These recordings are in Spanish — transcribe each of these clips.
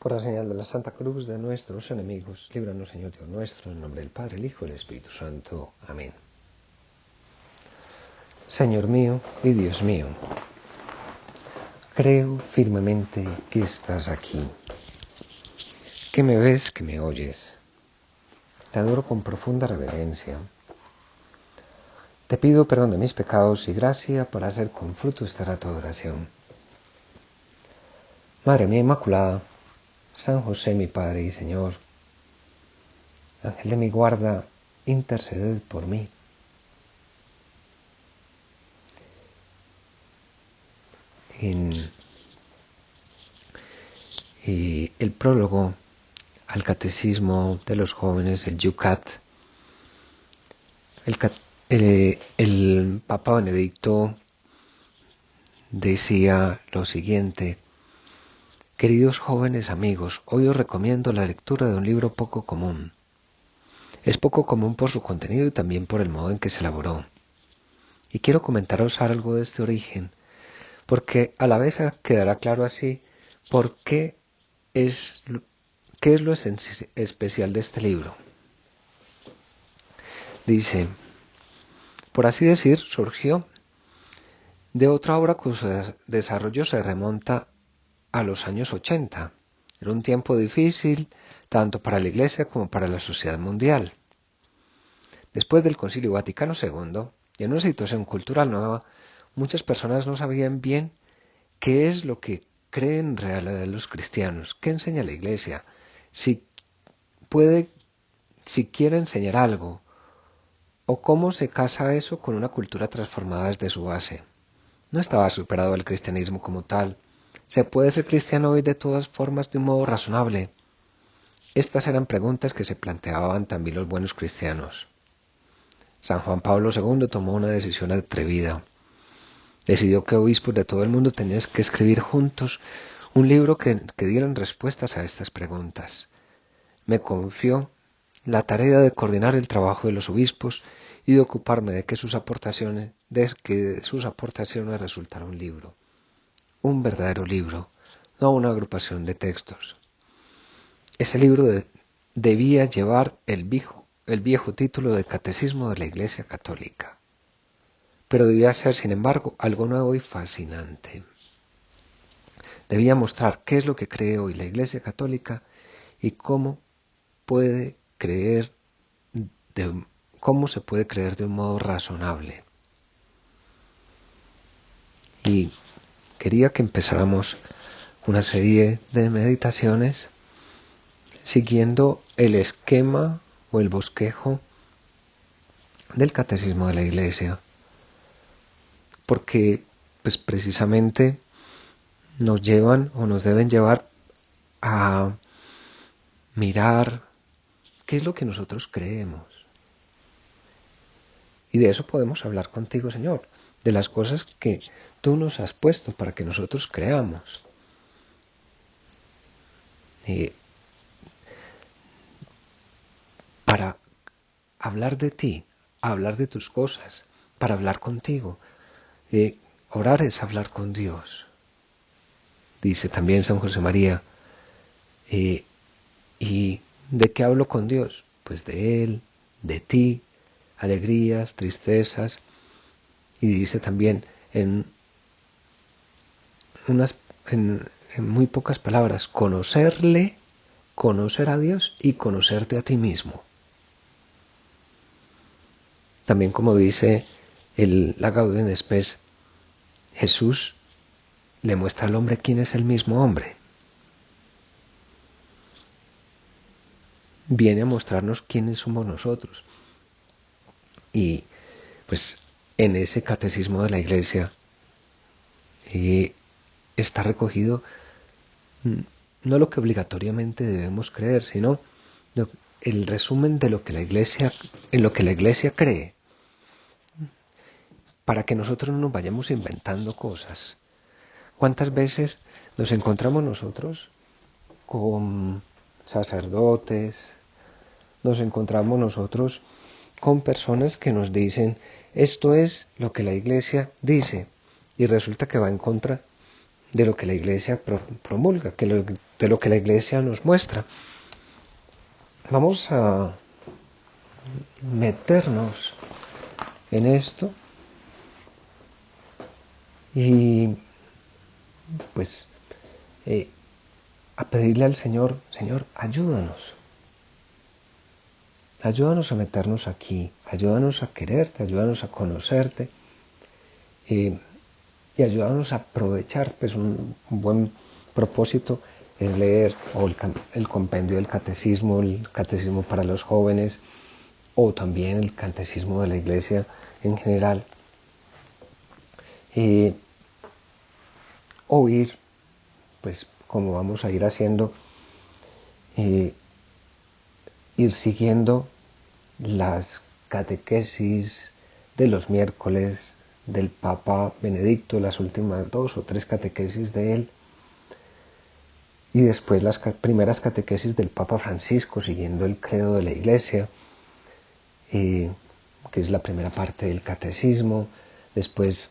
Por la señal de la Santa Cruz de nuestros enemigos, líbranos, Señor Dios nuestro, en nombre del Padre, el Hijo y el Espíritu Santo. Amén. Señor mío y Dios mío, creo firmemente que estás aquí, que me ves, que me oyes. Te adoro con profunda reverencia. Te pido perdón de mis pecados y gracia para hacer con fruto este rato de oración. Madre mía Inmaculada, San José mi Padre y Señor, Ángel de mi guarda, interceded por mí. Y el prólogo al Catecismo de los Jóvenes, el Yucat, el Papa Benedicto decía lo siguiente: queridos jóvenes amigos, hoy os recomiendo la lectura de un libro poco común. Es poco común por su contenido y también por el modo en que se elaboró. Y quiero comentaros algo de este origen, porque a la vez quedará claro así por qué es lo especial de este libro. Dice, por así decir, surgió de otra obra cuyo desarrollo se remonta a los años 80. Era un tiempo difícil, tanto para la Iglesia como para la sociedad mundial. Después del Concilio Vaticano II, y en una situación cultural nueva, muchas personas no sabían bien qué es lo que creen en realidad los cristianos, qué enseña la Iglesia, si quiere enseñar algo, o cómo se casa eso con una cultura transformada desde su base. No estaba superado el cristianismo como tal. ¿Se puede ser cristiano hoy de todas formas de un modo razonable? Estas eran preguntas que se planteaban también los buenos cristianos. San Juan Pablo II tomó una decisión atrevida. Decidió que obispos de todo el mundo tenían que escribir juntos un libro que dieran respuestas a estas preguntas. Me confió la tarea de coordinar el trabajo de los obispos y de ocuparme de que sus aportaciones resultara un libro, un verdadero libro, no una agrupación de textos. Ese libro debía llevar el viejo título de Catecismo de la Iglesia Católica, pero debía ser, sin embargo, algo nuevo y fascinante. Debía mostrar qué es lo que cree hoy la Iglesia Católica y cómo se puede creer de un modo razonable. Y quería que empezáramos una serie de meditaciones siguiendo el esquema o el bosquejo del Catecismo de la Iglesia, porque pues precisamente nos llevan o nos deben llevar a mirar qué es lo que nosotros creemos. Y de eso podemos hablar contigo, Señor, de las cosas que tú nos has puesto para que nosotros creamos. Y para hablar de ti, hablar de tus cosas, para hablar contigo. Orar es hablar con Dios. Dice también San José María, ¿y de qué hablo con Dios? Pues de Él, de ti, alegrías, tristezas. Y dice también en muy pocas palabras, conocerle, conocer a Dios y conocerte a ti mismo. También, como dice la Gaudium et Spes, Jesús le muestra al hombre quién es el mismo hombre. Viene a mostrarnos quiénes somos nosotros. Y pues en ese catecismo de la Iglesia está recogido no lo que obligatoriamente debemos creer, sino el resumen de lo que en lo que la Iglesia cree, para que nosotros no nos vayamos inventando cosas. ¿Cuántas veces nos encontramos nosotros con sacerdotes, nos encontramos nosotros con personas que nos dicen, esto es lo que la Iglesia dice, y resulta que va en contra de lo que la Iglesia promulga, de lo que la Iglesia nos muestra. Vamos a meternos en esto y pues a pedirle al Señor, Señor, ayúdanos. Ayúdanos a meternos aquí, ayúdanos a quererte, ayúdanos a conocerte y ayúdanos a aprovechar. Pues un buen propósito es leer el compendio del catecismo, el catecismo para los jóvenes o también el catecismo de la Iglesia en general. O ir, pues como vamos a ir haciendo, ir siguiendo las catequesis de los miércoles del Papa Benedicto, las últimas 2 o 3 catequesis de él, y después las primeras catequesis del Papa Francisco, siguiendo el credo de la Iglesia, que es la primera parte del catecismo. Después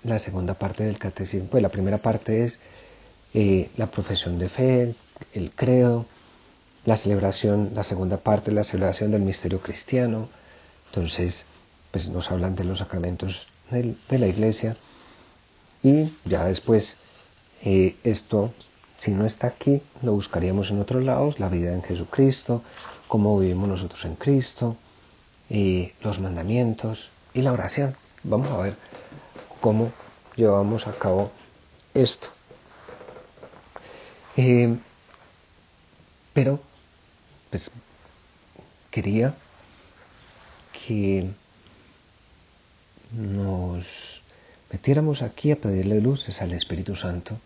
la segunda parte del catecismo, pues la primera parte es la profesión de fe, el credo, la celebración, la segunda parte, la celebración del misterio cristiano. Entonces, pues nos hablan de los sacramentos de la Iglesia, y ya después esto, si no está aquí, lo buscaríamos en otros lados: la vida en Jesucristo, cómo vivimos nosotros en Cristo, los mandamientos y la oración. Vamos a ver cómo llevamos a cabo esto. Pero, pues, quería que nos metiéramos aquí a pedirle luces al Espíritu Santo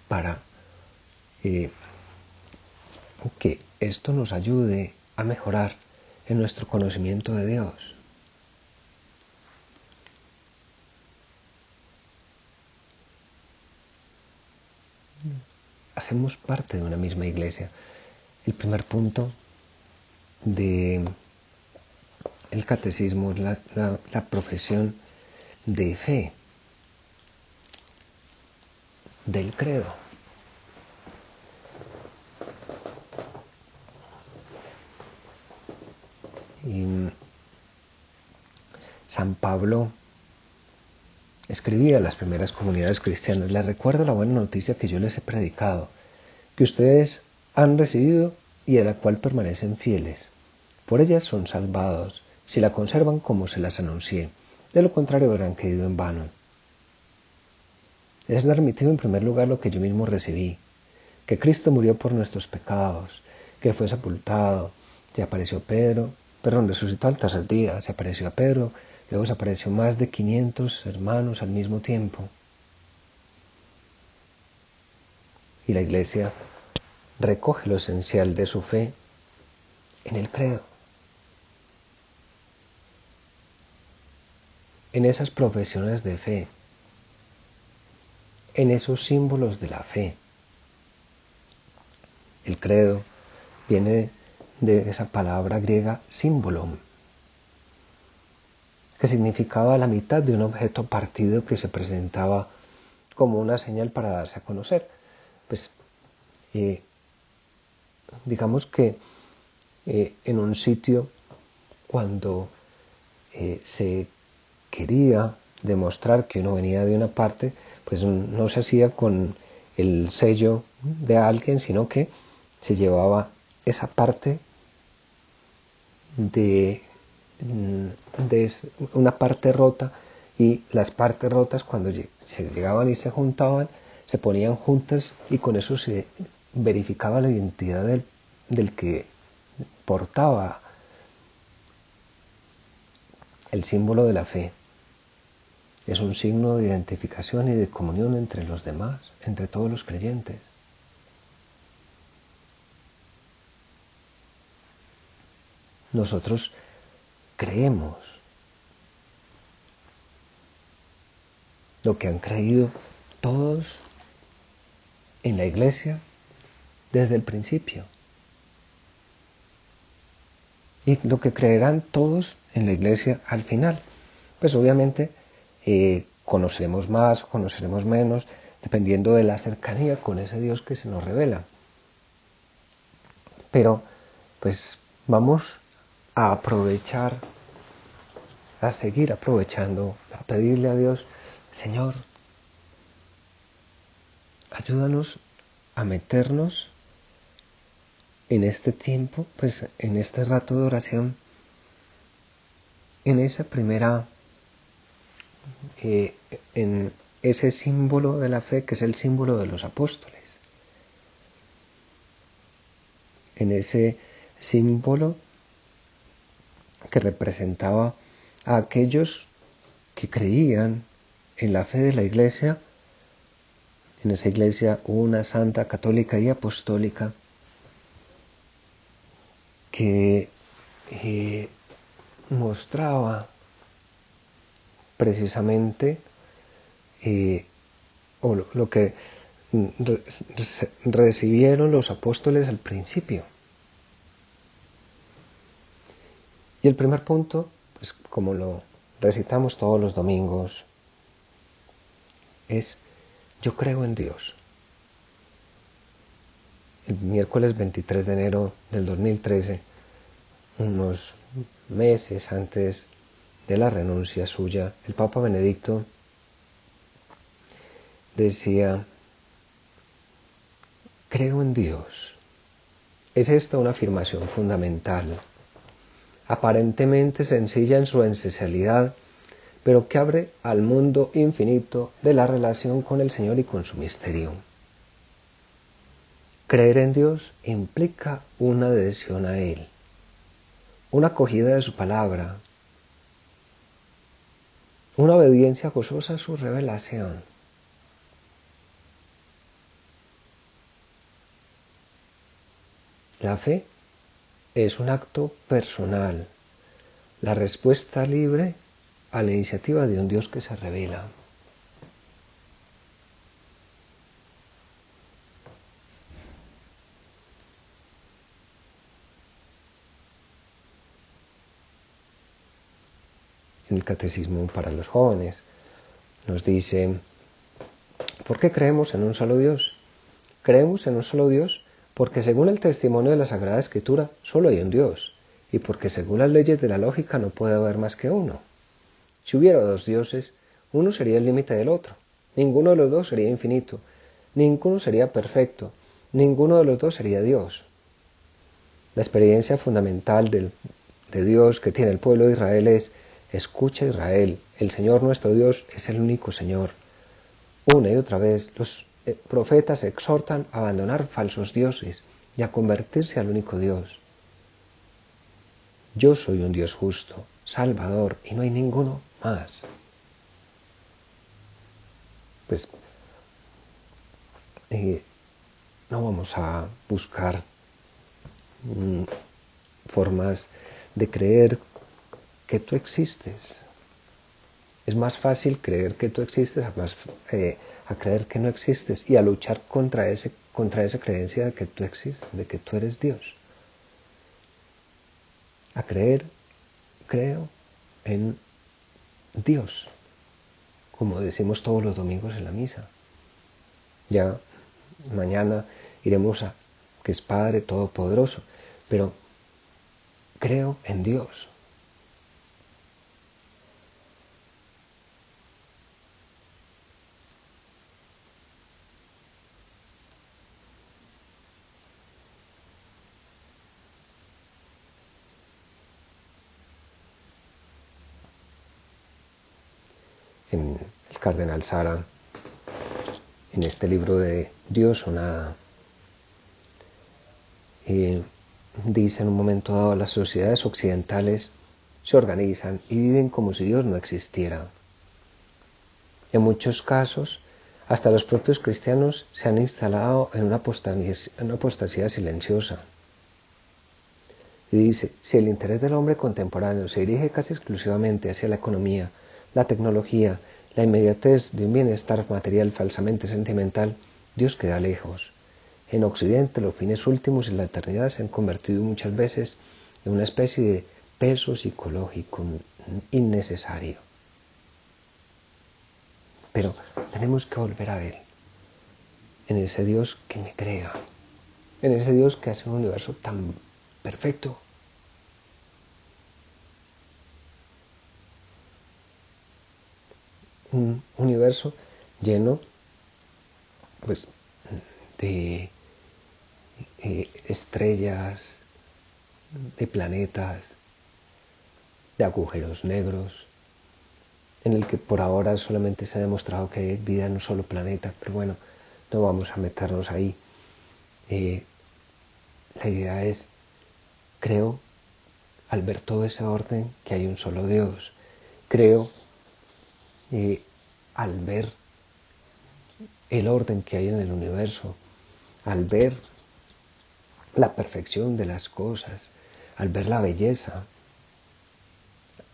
para que esto nos ayude a mejorar en nuestro conocimiento de Dios. Hacemos parte de una misma iglesia. El primer punto del catecismo es la profesión de fe, del credo. Y San Pablo escribía a las primeras comunidades cristianas: les recuerdo la buena noticia que yo les he predicado, que ustedes han recibido y a la cual permanecen fieles. Por ellas son salvados, si la conservan como se las anuncié. De lo contrario habrán caído en vano. Les he transmitido en primer lugar lo que yo mismo recibí: que Cristo murió por nuestros pecados, que fue sepultado, resucitó al tercer día, se apareció a Pedro, luego se apareció más de 500 hermanos al mismo tiempo. Y la Iglesia recoge lo esencial de su fe en el credo, en esas profesiones de fe, en esos símbolos de la fe. El credo viene de esa palabra griega símbolon, que significaba la mitad de un objeto partido que se presentaba como una señal para darse a conocer. Pues digamos que en un sitio, cuando se quería demostrar que uno venía de una parte, pues no se hacía con el sello de alguien, sino que se llevaba esa parte de una parte rota, y las partes rotas, cuando se llegaban y se juntaban, se ponían juntas, y con eso se verificaba la identidad del que portaba el símbolo de la fe. Es un signo de identificación y de comunión entre los demás, entre todos los creyentes. Nosotros creemos lo que han creído todos en la Iglesia desde el principio, y lo que creerán todos en la Iglesia al final. Pues obviamente conoceremos más, conoceremos menos, dependiendo de la cercanía con ese Dios que se nos revela. Pero pues vamos a aprovechar, a seguir aprovechando, a pedirle a Dios, Señor, ayúdanos a meternos en este tiempo, pues en este rato de oración, en esa primera, en ese símbolo de la fe que es el símbolo de los apóstoles, en ese símbolo que representaba a aquellos que creían en la fe de la Iglesia, en esa Iglesia una, santa, católica y apostólica, que mostraba precisamente o lo que recibieron los apóstoles al principio. Y el primer punto, pues como lo recitamos todos los domingos, es yo creo en Dios. El miércoles 23 de enero del 2013, unos meses antes de la renuncia suya, el Papa Benedicto decía, creo en Dios. Es esta una afirmación fundamental, aparentemente sencilla en su esencialidad, pero que abre al mundo infinito de la relación con el Señor y con su misterio. Creer en Dios implica una adhesión a Él, una acogida de su palabra, una obediencia gozosa a su revelación. La fe es un acto personal, la respuesta libre a la iniciativa de un Dios que se revela. En el Catecismo para los jóvenes nos dice, ¿por qué creemos en un solo Dios? Creemos en un solo Dios porque según el testimonio de la Sagrada Escritura solo hay un Dios y porque según las leyes de la lógica no puede haber más que uno. Si hubiera dos dioses, uno sería el límite del otro, ninguno de los dos sería infinito, ninguno sería perfecto, ninguno de los dos sería Dios. La experiencia fundamental de Dios que tiene el pueblo de Israel es: escucha Israel, el Señor nuestro Dios es el único Señor. Una y otra vez los profetas exhortan a abandonar falsos dioses y a convertirse al único Dios. Yo soy un Dios justo, salvador, y no hay ninguno más. Pues no vamos a buscar formas de creer que tú existes. Es más fácil creer que tú existes a creer que no existes y a luchar contra esa creencia de que tú existes, de que tú eres Dios. A creer, creo en Dios, como decimos todos los domingos en la misa. Ya mañana iremos a que es Padre Todopoderoso, pero creo en Dios. El cardenal Sara, en este libro de Dios o nada, dice en un momento dado, las sociedades occidentales se organizan y viven como si Dios no existiera. En muchos casos, hasta los propios cristianos se han instalado en una apostasía silenciosa. Y dice, si el interés del hombre contemporáneo se dirige casi exclusivamente hacia la economía, la tecnología, la inmediatez de un bienestar material falsamente sentimental, Dios queda lejos. En Occidente los fines últimos y la eternidad se han convertido muchas veces en una especie de peso psicológico innecesario. pero tenemos que volver a Él, en ese Dios que me crea, en ese Dios que hace un universo tan perfecto. Un universo lleno, pues, de estrellas, de planetas, de agujeros negros, en el que por ahora solamente se ha demostrado que hay vida en un solo planeta, pero bueno, no vamos a meternos ahí. La idea es, creo, al ver todo ese orden, que hay un solo Dios. Creo, al ver el orden que hay en el universo, al ver la perfección de las cosas, al ver la belleza,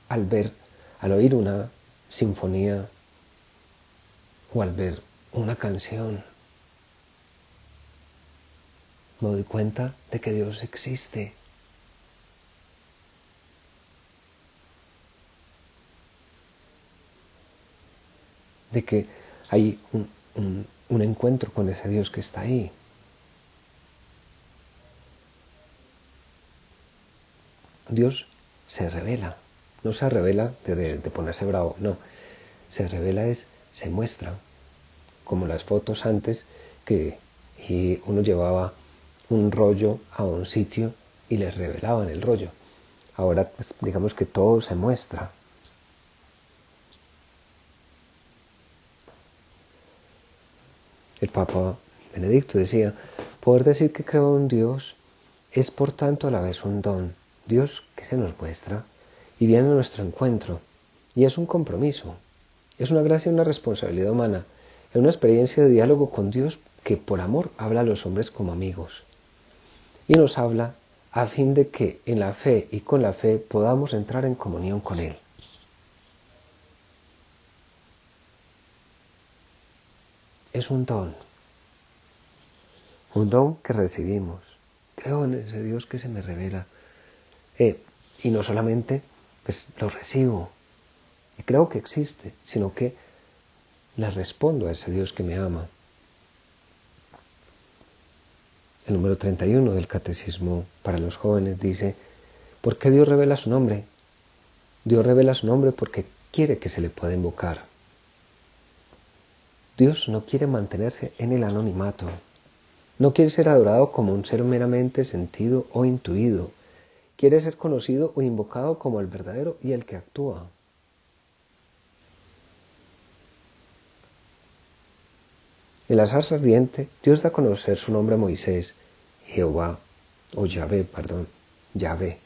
al oír una sinfonía o al ver una canción, me doy cuenta de que Dios existe. De que hay un encuentro con ese Dios que está ahí. Dios se revela, no se revela de ponerse bravo, no, se revela se muestra, como las fotos antes que uno llevaba un rollo a un sitio y les revelaban el rollo. Ahora pues digamos que todo se muestra. El Papa Benedicto decía, poder decir que creo en Dios es por tanto a la vez un don, Dios que se nos muestra y viene a nuestro encuentro, y es un compromiso, es una gracia y una responsabilidad humana, es una experiencia de diálogo con Dios que por amor habla a los hombres como amigos, y nos habla a fin de que en la fe y con la fe podamos entrar en comunión con Él. Es un don que recibimos. Creo en ese Dios que se me revela. Y no solamente pues, lo recibo y creo que existe, sino que le respondo a ese Dios que me ama. El número 31 del Catecismo para los jóvenes dice, ¿por qué Dios revela su nombre? Dios revela su nombre porque quiere que se le pueda invocar. Dios no quiere mantenerse en el anonimato. No quiere ser adorado como un ser meramente sentido o intuido. Quiere ser conocido o invocado como el verdadero y el que actúa. En la zarza ardiente, Dios da a conocer su nombre a Moisés, Yahvé.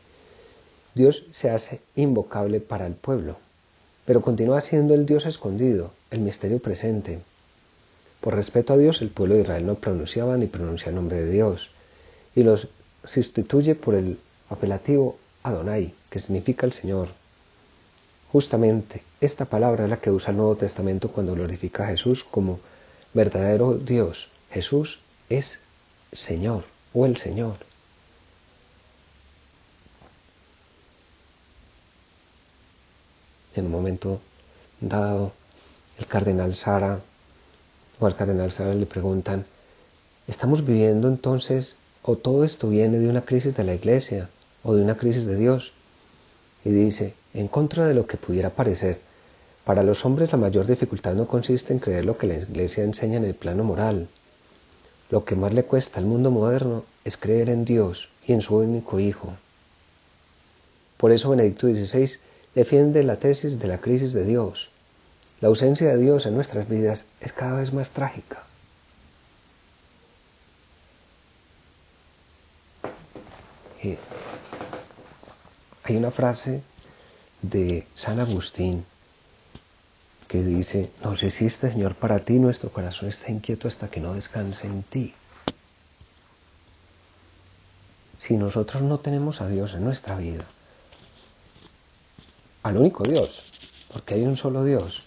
Dios se hace invocable para el pueblo, pero continúa siendo el Dios escondido, el misterio presente. Por respeto a Dios, el pueblo de Israel no pronunciaba ni pronuncia el nombre de Dios, y los sustituye por el apelativo Adonai, que significa el Señor. Justamente esta palabra es la que usa el Nuevo Testamento cuando glorifica a Jesús como verdadero Dios. Jesús es Señor o el Señor. En un momento dado, al cardenal Sara le preguntan, ¿estamos viviendo entonces o todo esto viene de una crisis de la Iglesia o de una crisis de Dios? Y dice, en contra de lo que pudiera parecer, para los hombres la mayor dificultad no consiste en creer lo que la Iglesia enseña en el plano moral. Lo que más le cuesta al mundo moderno es creer en Dios y en su único Hijo. Por eso Benedicto XVI defiende la tesis de la crisis de Dios. La ausencia de Dios en nuestras vidas es cada vez más trágica. Hay una frase de San Agustín que dice, nos hiciste, Señor, para ti, nuestro corazón está inquieto hasta que no descanse en ti. Si nosotros no tenemos a Dios en nuestra vida, al único Dios, porque hay un solo Dios,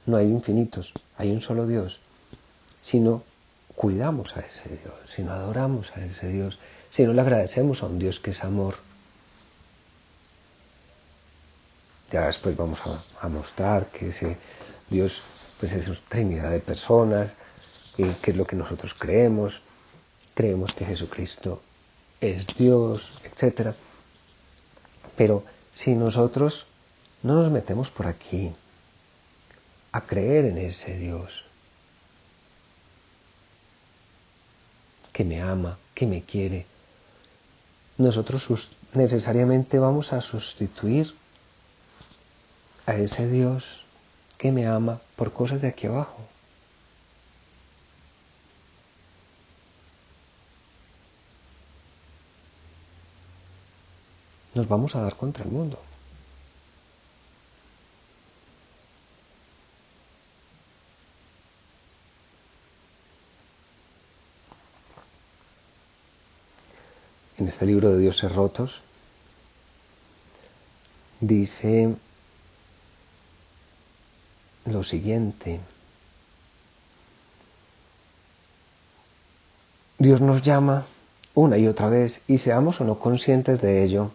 no hay infinitos, hay un solo Dios, si no cuidamos a ese Dios, si no adoramos a ese Dios, si no le agradecemos a un Dios que es amor, ya después vamos a mostrar que ese Dios pues es una trinidad de personas, que es lo que nosotros creemos. Creemos que Jesucristo es Dios, etc. Pero si nosotros no nos metemos por aquí a creer en ese Dios que me ama, que me quiere, nosotros necesariamente vamos a sustituir a ese Dios que me ama por cosas de aquí abajo. Nos vamos a dar contra el mundo. En este libro de Dioses Rotos dice lo siguiente: Dios nos llama una y otra vez, y seamos o no conscientes de ello,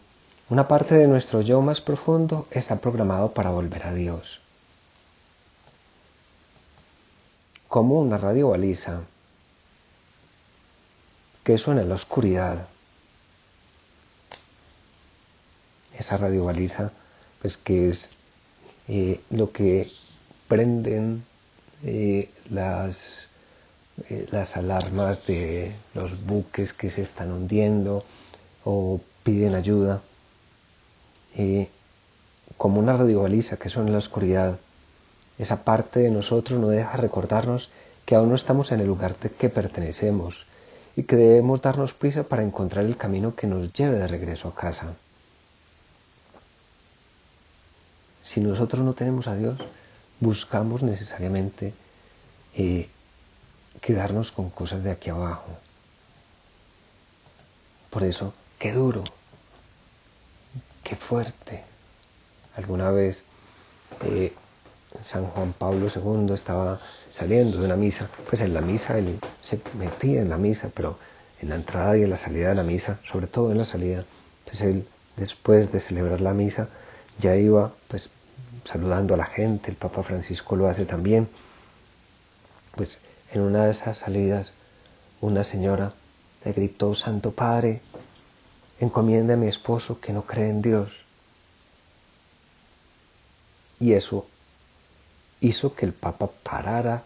una parte de nuestro yo más profundo está programado para volver a Dios. Como una radio baliza que suena en la oscuridad. Esa radio baliza, pues que es lo que prenden las alarmas de los buques que se están hundiendo o piden ayuda, como una radiobaliza que suena en la oscuridad. Esa parte de nosotros no deja recordarnos que aún no estamos en el lugar de que pertenecemos y que debemos darnos prisa para encontrar el camino que nos lleve de regreso a casa. Si nosotros no tenemos a Dios, buscamos necesariamente quedarnos con cosas de aquí abajo. Por eso, qué duro, qué fuerte. Alguna vez San Juan Pablo II estaba saliendo de una misa, pues en la misa él se metía en la misa, pero en la entrada y en la salida de la misa, sobre todo en la salida, pues él después de celebrar la misa ya iba pues saludando a la gente. El Papa Francisco lo hace también. Pues en una de esas salidas una señora le gritó: Santo Padre, encomienda a mi esposo que no cree en Dios. Y eso hizo que el Papa parara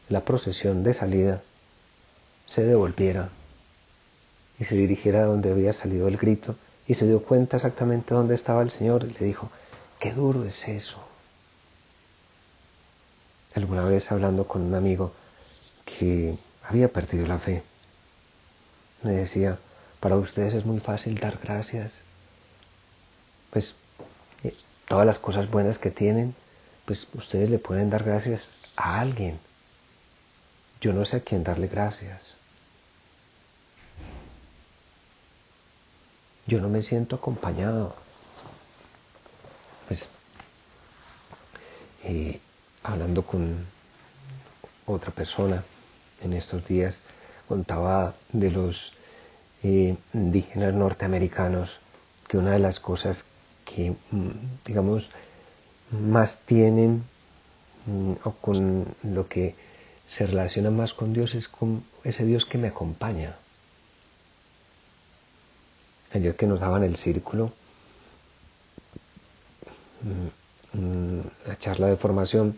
la procesión de salida, se devolviera y se dirigiera a donde había salido el grito, y se dio cuenta exactamente dónde estaba el Señor y le dijo: qué duro es eso. Alguna vez, hablando con un amigo que había perdido la fe, me decía: para ustedes es muy fácil dar gracias, pues todas las cosas buenas que tienen, pues ustedes le pueden dar gracias a alguien. Yo no sé a quién darle gracias. Yo no me siento acompañado. Pues hablando con otra persona en estos días, contaba de los indígenas norteamericanos, que una de las cosas que, digamos, más tienen o con lo que se relaciona más con Dios es con ese Dios que me acompaña. Ayer que nos daban el círculo, la charla de formación,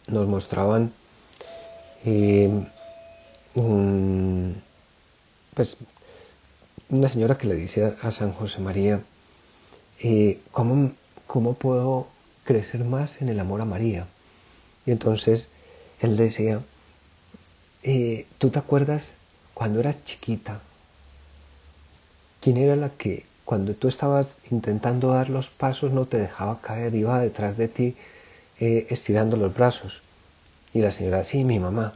nos mostraban pues una señora que le dice a San José María: ¿cómo puedo crecer más en el amor a María? Y entonces él decía: ¿tú te acuerdas cuando eras chiquita? ¿Quién era la que cuando tú estabas intentando dar los pasos no te dejaba caer, iba detrás de ti estirando los brazos? Y la señora: sí, mi mamá.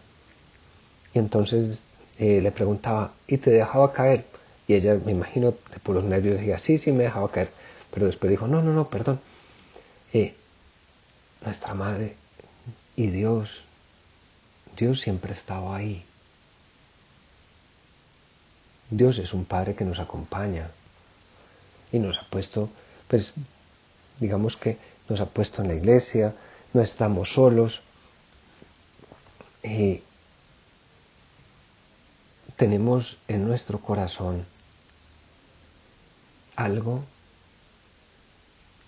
Y entonces le preguntaba: ¿y te dejaba caer? Y ella, me imagino, por los nervios decía: sí, sí, me dejaba caer. Pero después dijo: no, perdón. Nuestra madre y Dios siempre estaba ahí. Dios es un Padre que nos acompaña y nos ha puesto, pues digamos que nos ha puesto en la iglesia, no estamos solos, tenemos en nuestro corazón algo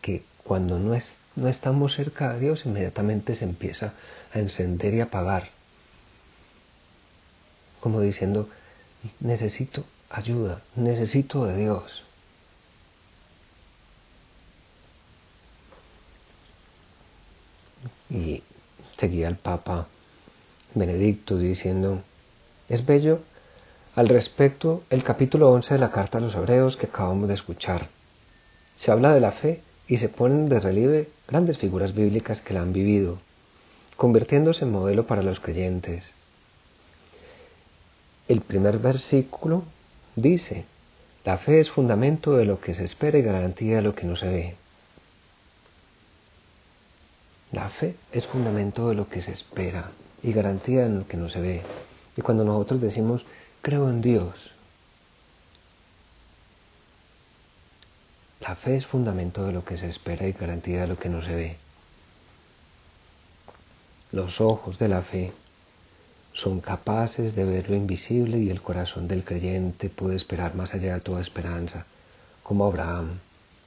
que cuando no estamos cerca de Dios inmediatamente se empieza a encender y apagar, como diciendo, necesito ayuda, necesito de Dios. Y seguía el Papa Benedicto diciendo, es bello al respecto el capítulo 11 de la Carta a los Hebreos que acabamos de escuchar. Se habla de la fe y se ponen de relieve grandes figuras bíblicas que la han vivido, convirtiéndose en modelo para los creyentes. El primer versículo dice, la fe es fundamento de lo que se espera y garantía de lo que no se ve. La fe es fundamento de lo que se espera y garantía de lo que no se ve. Y cuando nosotros decimos, creo en Dios, la fe es fundamento de lo que se espera y garantía de lo que no se ve. Los ojos de la fe son capaces de ver lo invisible y el corazón del creyente puede esperar más allá de toda esperanza, como Abraham,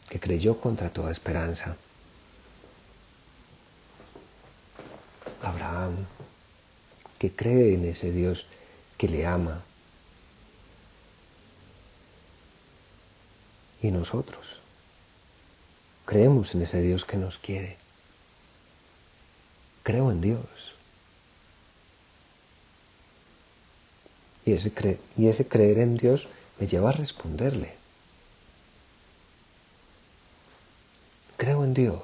que creyó contra toda esperanza. Abraham, que cree en ese Dios que le ama. Y nosotros creemos en ese Dios que nos quiere. Creo en Dios. Y ese creer en Dios me lleva a responderle. Creo en Dios.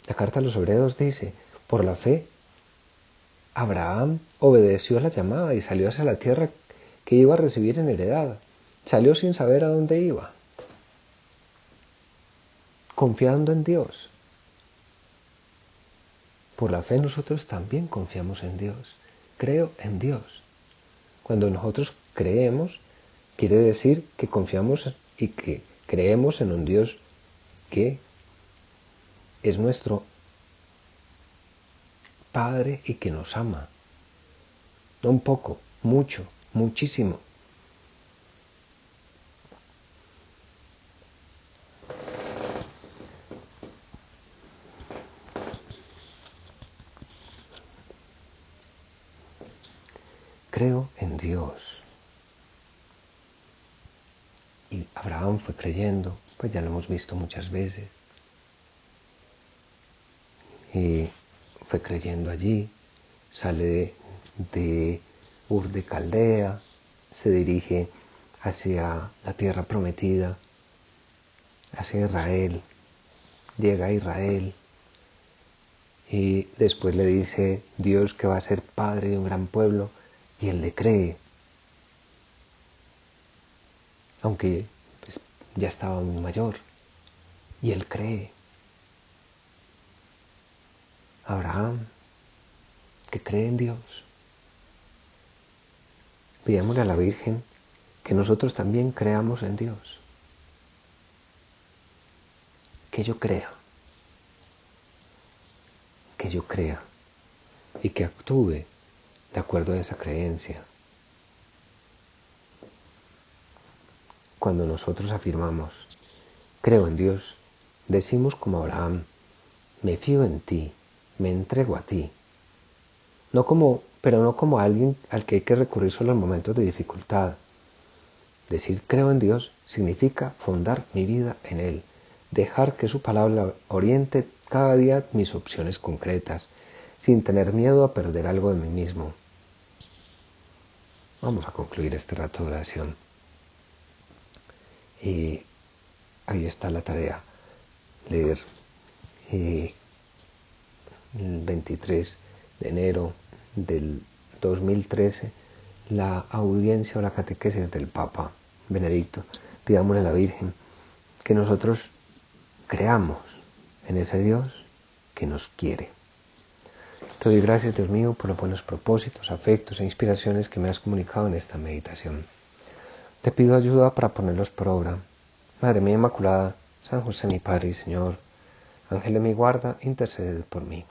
La carta a los Hebreos dice, por la fe, Abraham obedeció a la llamada y salió hacia la tierra que iba a recibir en heredad. Salió sin saber a dónde iba, confiando en Dios. Por la fe nosotros también confiamos en Dios. Creo en Dios. Cuando nosotros creemos, quiere decir que confiamos y que creemos en un Dios que es nuestro Padre y que nos ama. No un poco, mucho, muchísimo. Creo en Dios. Y Abraham fue creyendo, pues ya lo hemos visto muchas veces. Y fue creyendo allí, sale de Ur de Caldea, se dirige hacia la tierra prometida, hacia Israel, llega a Israel y después le dice Dios que va a ser padre de un gran pueblo y él le cree, aunque pues, ya estaba muy mayor y él cree. Abraham, que cree en Dios. Pidámosle a la Virgen que nosotros también creamos en Dios. Que yo crea y que actúe de acuerdo a esa creencia. Cuando nosotros afirmamos, creo en Dios, decimos como Abraham, me fío en ti, me entrego a ti. Pero no como alguien al que hay que recurrir solo en momentos de dificultad. Decir creo en Dios significa fundar mi vida en Él, dejar que su palabra oriente cada día mis opciones concretas, sin tener miedo a perder algo de mí mismo. Vamos a concluir este rato de oración. Y ahí está la tarea, leer el 23 de enero del 2013 la audiencia o la catequesis del Papa Benedicto. Pidámosle a la Virgen que nosotros creamos en ese Dios que nos quiere. Te doy gracias, Dios mío, por los buenos propósitos, afectos e inspiraciones que me has comunicado en esta meditación. Te pido ayuda para ponerlos por obra. Madre mía Inmaculada, San José, mi Padre y Señor, Ángel de mi guarda, interceded por mí.